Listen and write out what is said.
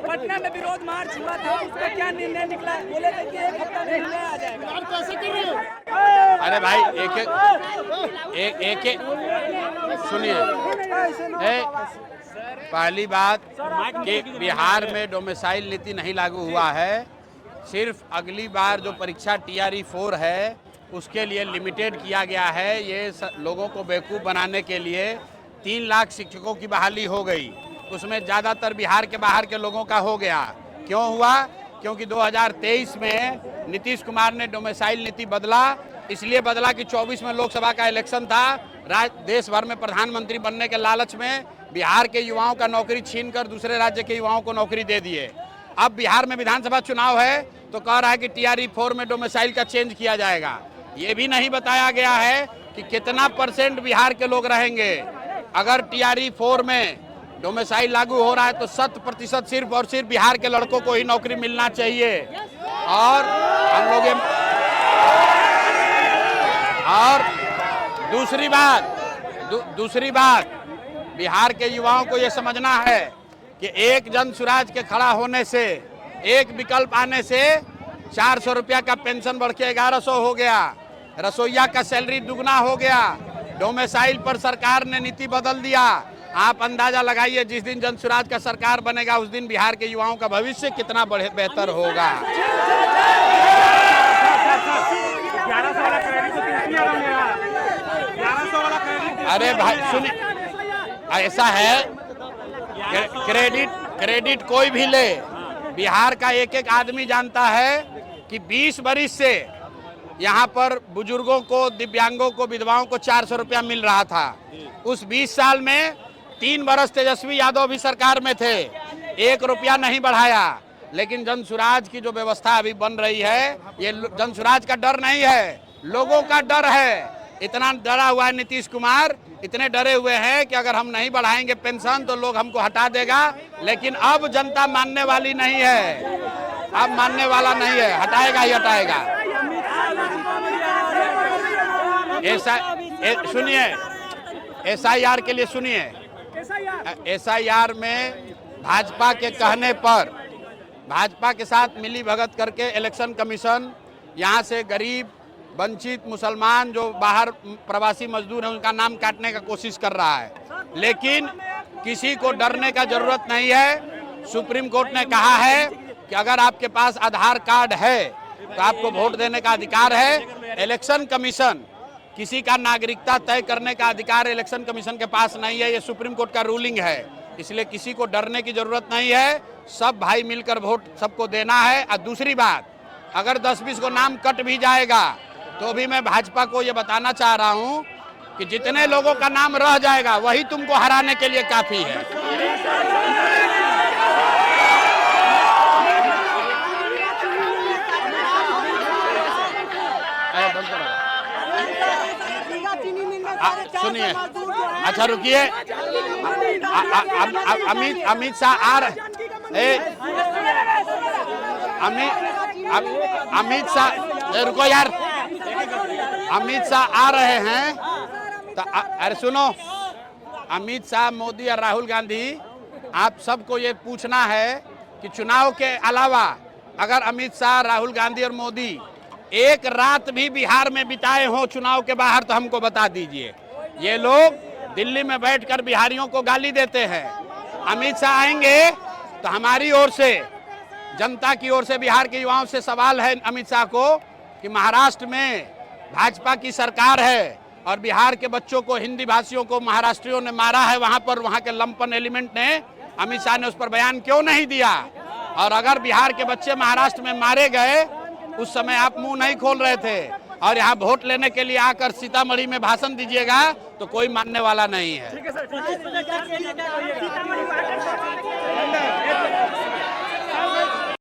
पटना में विरोध मार्च हुआ था, उसका क्या निर्णय निकला? बोले थे कि एक हफ्ता में निर्णय आ जाएगा। अरे भाई एक सुनिए, पहली बात कि बिहार में डोमिसाइल नीति नहीं लागू हुआ है। सिर्फ अगली बार जो परीक्षा TRE 4 है उसके लिए लिमिटेड किया गया है। ये लोगों को बेवकूफ़ बनाने के लिए 3 लाख शिक्षकों की बहाली हो गई, उसमें ज़्यादातर बिहार के बाहर के लोगों का हो गया। क्यों हुआ? क्योंकि 2023 में नीतीश कुमार ने डोमिसाइल नीति बदला। इसलिए बदला कि 24 में लोकसभा का इलेक्शन था, देश भर में प्रधानमंत्री बनने के लालच में बिहार के युवाओं का नौकरी छीनकर दूसरे राज्य के युवाओं को नौकरी दे दिए। अब बिहार में विधानसभा चुनाव है तो कह रहा है कि TRE 4 में डोमिसाइल का चेंज किया जाएगा। ये भी नहीं बताया गया है कि कितना % बिहार के लोग रहेंगे। अगर TRE 4 में डोमिसाइल लागू हो रहा है तो 100% सिर्फ और सिर्फ बिहार के लड़कों को ही नौकरी मिलना चाहिए। और हम लोग और दूसरी बात बिहार के युवाओं को ये समझना है कि एक जन स्वराज के खड़ा होने से, एक विकल्प आने से 400 रुपया का पेंशन बढ़ के 1100 हो गया, रसोइया का सैलरी दुगना हो गया, डोमिसाइल पर सरकार ने नीति बदल दिया। आप अंदाजा लगाइए जिस दिन जन स्वराज का सरकार बनेगा उस दिन बिहार के युवाओं का भविष्य कितना बेहतर होगा। अरे भाई सुनिए, ऐसा है, क्रेडिट कोई भी ले, बिहार का एक आदमी जानता है कि 20 बरिस से यहाँ पर बुजुर्गों को, दिव्यांगों को, विधवाओं को 400 रुपया मिल रहा था। उस 20 साल में 3 बरस तेजस्वी यादव भी सरकार में थे, 1 रुपया नहीं बढ़ाया। लेकिन जन स्वराज की जो व्यवस्था अभी बन रही है, ये जन स्वराज का डर नहीं है, लोगों का डर है। इतना डरा हुआ है नीतीश कुमार, इतने डरे हुए हैं कि अगर हम नहीं बढ़ाएंगे पेंशन तो लोग हमको हटा देगा। लेकिन अब जनता मानने वाली नहीं है, अब मानने वाला नहीं है, हटाएगा ही हटाएगा। ऐसा सुनिए, SIR के लिए सुनिए, SIR में भाजपा के कहने पर, भाजपा के साथ मिली भगत करके इलेक्शन कमीशन यहाँ से गरीब, वंचित, मुसलमान जो बाहर प्रवासी मजदूर हैं उनका नाम काटने का कोशिश कर रहा है। लेकिन किसी को डरने का जरूरत नहीं है। सुप्रीम कोर्ट ने कहा है कि अगर आपके पास आधार कार्ड है तो आपको वोट देने का अधिकार है। इलेक्शन कमीशन, किसी का नागरिकता तय करने का अधिकार इलेक्शन कमीशन के पास नहीं है। ये सुप्रीम कोर्ट का रूलिंग है, इसलिए किसी को डरने की जरूरत नहीं है। सब भाई मिलकर वोट सबको देना है। और दूसरी बात, अगर 10-20 को नाम कट भी जाएगा तो भी मैं भाजपा को ये बताना चाह रहा हूं कि जितने लोगों का नाम रह जाएगा वही तुमको हराने के लिए काफी है। सुनिए, अच्छा रुकिए, अमित शाह आ रहे, अमित शाह, रुको यार, अमित शाह आ रहे हैं तो अरे सुनो, अमित शाह, मोदी और राहुल गांधी, आप सबको ये पूछना है कि चुनाव के अलावा अगर अमित शाह, राहुल गांधी और मोदी एक रात भी बिहार में बिताए हो चुनाव के बाहर तो हमको बता दीजिए। ये लोग दिल्ली में बैठकर बिहारियों को गाली देते हैं। अमित शाह आएंगे तो हमारी ओर से, जनता की ओर से, बिहार के युवाओं से सवाल है अमित शाह को कि महाराष्ट्र में भाजपा की सरकार है और बिहार के बच्चों को, हिंदी भाषियों को महाराष्ट्रियों ने मारा है, वहां पर वहां के लंपन एलिमेंट ने, अमित शाह ने उस पर बयान क्यों नहीं दिया? और अगर बिहार के बच्चे महाराष्ट्र में मारे गए उस समय आप मुंह नहीं खोल रहे थे, और यहाँ वोट लेने के लिए आकर सीतामढ़ी में भाषण दीजिएगा तो कोई मानने वाला नहीं है।